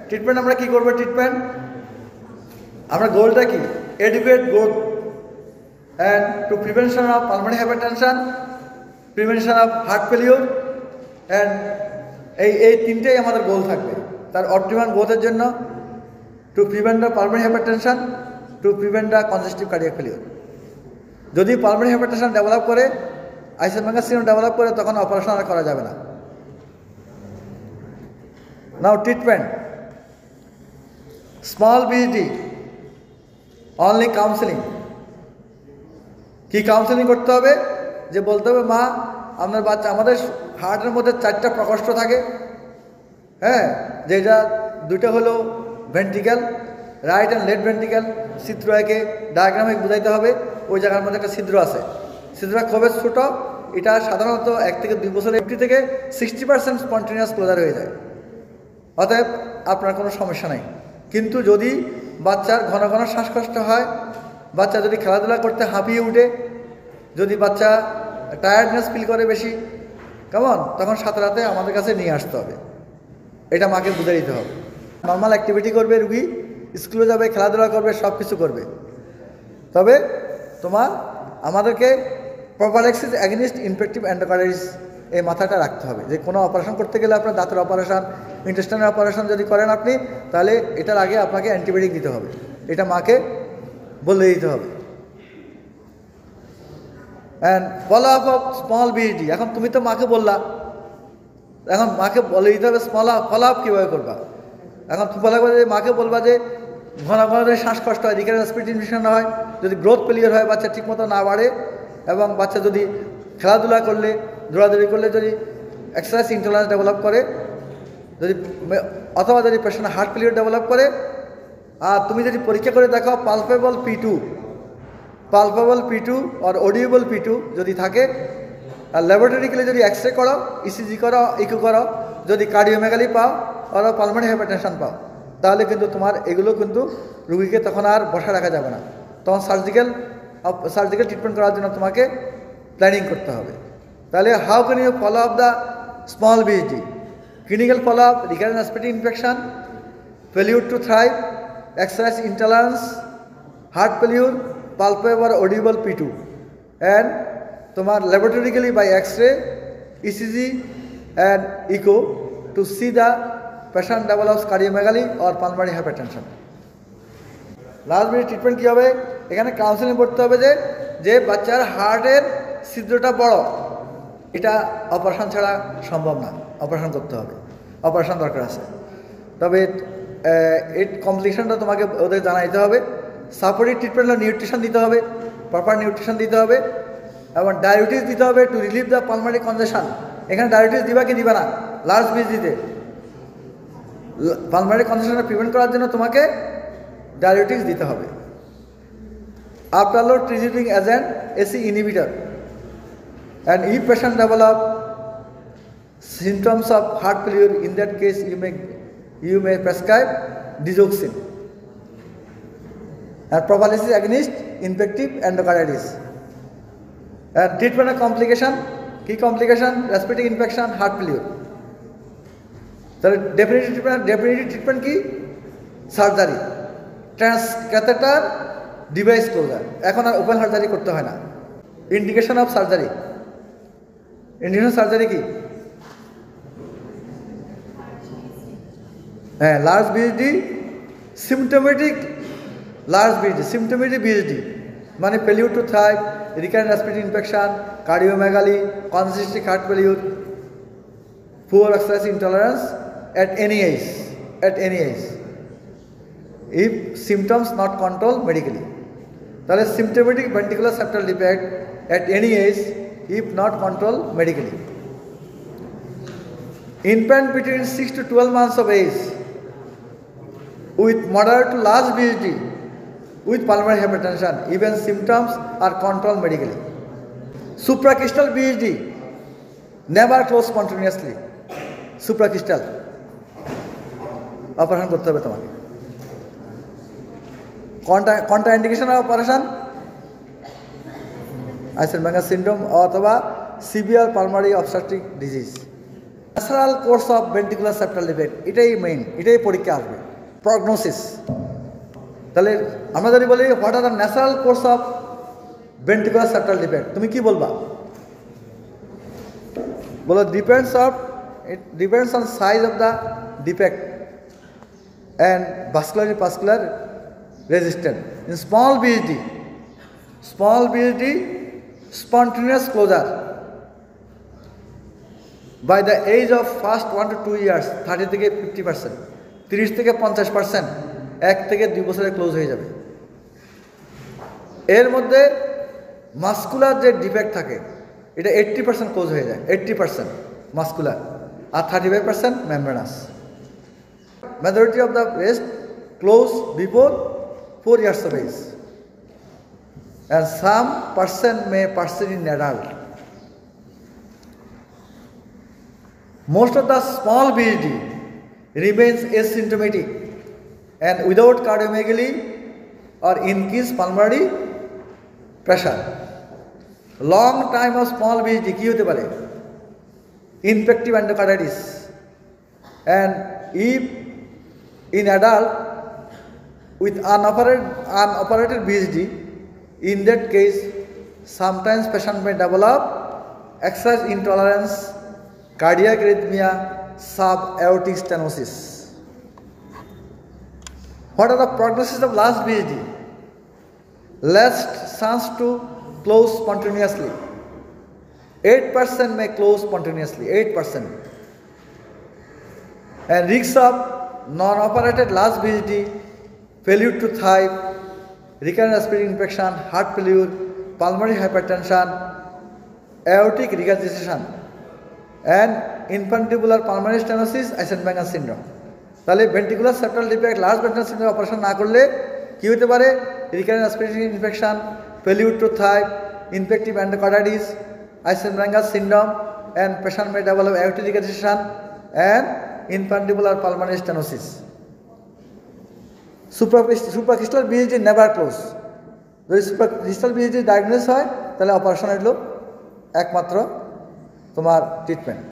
Treatment আমরা কি করব? ট্রিটমেন্ট আমরা গোলটা কি? Educate growth and to prevention of pulmonary hypertension, prevention of heart failure and এই তিনটেই আমাদের গোল থাকবে। তার অপটিমাম গ্রোথের জন্য to prevent the pulmonary hypertension, to prevent the congestive cardiac failure. যদি পালমোনারি হাইপারটেনশন ডেভেলপ করে, আইসোমেগাস সিন্ড্রোম ডেভেলপ করে, তখন অপারেশন আর করা যাবে না। Now treatment small VSD only counselling. কি কাউন্সেলিং করতে হবে? যে বলতে হবে মা আপনার বাচ্চা, আমাদের হার্টের মধ্যে 4টা প্রকোষ্ঠ থাকে, হ্যাঁ, যেটা দুটো হলো ventricle, right and left ventricle. চিত্র একে ডায়াগ্রামে বুঝাইতে হবে। ওই জায়গার মধ্যে একটা ছিদ্র আছে, ছিদ্রটা খুবই ছোট। এটা সাধারণত 1 থেকে 2 বছর 50 থেকে 60% স্পন্টেনিয়াস ক্লোজার হয়ে যায়। অতএব আপনার কোনো সমস্যা নেই। কিন্তু যদি বাচ্চার ঘন ঘন শ্বাসকষ্ট হয়, বাচ্চা যদি খেলাধুলা করতে হাঁপিয়ে উঠে, যদি বাচ্চা টায়ার্ডনেস ফিল করে বেশি, কেমন, তখন সাথে রাতে আমাদের কাছে নিয়ে আসতে হবে। এটা মাকে বুঝে দিতে হবে। নর্মাল অ্যাক্টিভিটি করবে রুগী, স্কুলে যাবে, খেলাধুলা করবে, সব কিছু করবে। তবে আমাদেরকে প্রোফাইল্যাক্সিস অ্যাগেনিস্ট ইনফেক্টিভ এন্ডোকার্ডাইটিস এই মাথাটা রাখতে হবে। যে কোনো অপারেশন করতে গেলে, আপনার দাঁতের অপারেশন, ইন্টেস্টাইনের অপারেশন যদি করেন আপনি, তাহলে এটার আগে আপনাকে অ্যান্টিবায়োটিক দিতে হবে। এটা মাকে বলে দিতে হবে। And follow up of small BSD. এখন তুমি তো মাকে বললা, এখন মাকে বলে দিতে হবে ফলো আপ কীভাবে করবা। এখন মাকে বলবা যে ঘন ঘন যদি শ্বাসকষ্ট হয়, রিকারেন্ট রেসপিরেটরি ইনফেকশন হয়, যদি গ্রোথ ফেলিওর হয়, বাচ্চা ঠিকমতো না বাড়ে, এবং বাচ্চা যদি খেলাধুলা করলে, দৌড়াদৌড়ি করলে যদি এক্সারসাইজ ইন্টলারেন্স ডেভেলপ করে, অথবা যদি পেশেন্ট হার্ট ফেলিওর ডেভেলপ করে, আর তুমি যদি পরীক্ষা করে দেখো পালপেবল P2 আর অডিয়েবল P2 যদি থাকে, আর ল্যাবরেটরিক্যালি যদি এক্স রে করো, ইসিজি করো, ইকো করো, যদি কার্ডিওমেগালি পাও আর পালমোনারি হাইপারটেনশন পাও, তাহলে কিন্তু তোমার এগুলো কিন্তু রুগীকে তখন আর বসা রাখা যাবে না। তখন সার্জিক্যাল ট্রিটমেন্ট করার জন্য তোমাকে প্ল্যানিং করতে হবে। তাহলে how can you follow up the small VSD? Clinical follow up, recurrent respiratory infection, failure to thrive, exercise intolerance, heart failure, palpable audible P2, and তোমার laboratorically by x ray, ECG and echo to see the patient develops cardiomegaly or pulmonary hypertension. Last minute treatment কী হবে? এখানে counselling করতে হবে যে বাচ্চার হার্টের ছিদ্রটা বড়, এটা অপারেশন ছাড়া সম্ভব না, অপারেশন করতে হবে, অপারেশন দরকার আছে। তবে এই কমপ্লিকেশনটা তোমাকে ওদের জানাইতে হবে। সাপোর্টিভ ট্রিটমেন্ট হলো নিউট্রিশন দিতে হবে, প্রপার নিউট্রিশন দিতে হবে, এবং ডায়াবেটিস দিতে হবে to relieve the pulmonary congestion. এখানে ডায়াবেটিস দিবা কি দিবা না? লার্জ বিএসডিতে পালমোনারি কনজেশনটা প্রিভেন্ট করার জন্য তোমাকে ডায়াবেটিস দিতে হবে। আফটারলোড ট্রিজিটিং agent, AC inhibitor, and if patient develop symptoms of heart failure, in that case you may prescribe digoxin and prophylaxis against infective endocarditis. And treatment of complication, key complication, respiratory infection, heart failure. তাহলে definitive treatment কি? Surgery, transcatheter device closure. এখন আর open surgery করতে হয় না। Indication of surgery, surgery কি? হ্যাঁ, large VSD, symptomatic VSD মানে failure to thrive, recurrent respiratory infection, cardiomegaly, congestive heart failure, poor exercise intolerance at any age if symptoms not controlled medically. তাহলে symptomatic ventricular septal defect at any age if not controlled medically. Infant between 6 to 12 months of age with moderate to large BSD with pulmonary hypertension, even symptoms are controlled medically. Supracrystal BSD never close spontaneously. Supracrystal operation করতে হবে তোমাকে। কোনটা indication of operation? আইসেনমেগাস syndrome অথবা severe pulmonary obstructive disease. Natural course of ventricular septal defect, এটাই main, এটাই পরীক্ষা আসবে, prognosis. তাহলে আমরা যদি বলি what are the natural course of ventricular septal defect, তুমি কি বলবা? বলো it depends on size of the defect and vascular resistance. In small BSD, spontaneous closure by the age of first 1 to 2 years 30 থেকে 50%, 30 থেকে 50%, 1 থেকে 2 বছরে close হয়ে যাবে। এর মধ্যে মাস্কুলার যে ডিফেক্ট থাকে এটা 80% ক্লোজ হয়ে যায়, 80% মাস্কুলার, আর 35% membranous. Majority of the rest close before 4 years of age, and some percent may persist in adult. Most of the small BSD remains asymptomatic and without cardiomegaly or increased pulmonary pressure. Long time of small BSD কি হতে পারে? Infective endocarditis, and if in adult with unoperated BSD, in that case sometimes patient may develop exercise intolerance, cardiac arrhythmia, subaortic stenosis. What are the prognosis of last BSD? Less chance to close spontaneously. 8% may close spontaneously, 8%. And risk of non-operated last BSD, failure to thrive, recurrent respiratory infection, heart failure, pulmonary hypertension, aortic regurgitation, and infundibular pulmonary stenosis, Eisenmenger syndrome. তাহলে ventricular septal defect large ventral syndrome operation না করলে কি হতে পারে? Recurrent respiratory infection, failure to thrive, infective endocarditis, Eisenmenger syndrome, and patient may develop aortic regurgitation and infundibular pulmonary stenosis. Supracrystal BSD never close. যদি সুপ্রাক্রিস্টাল BSD diagnose হয় তাহলে operation হলো একমাত্র তোমার ট্রিটমেন্ট।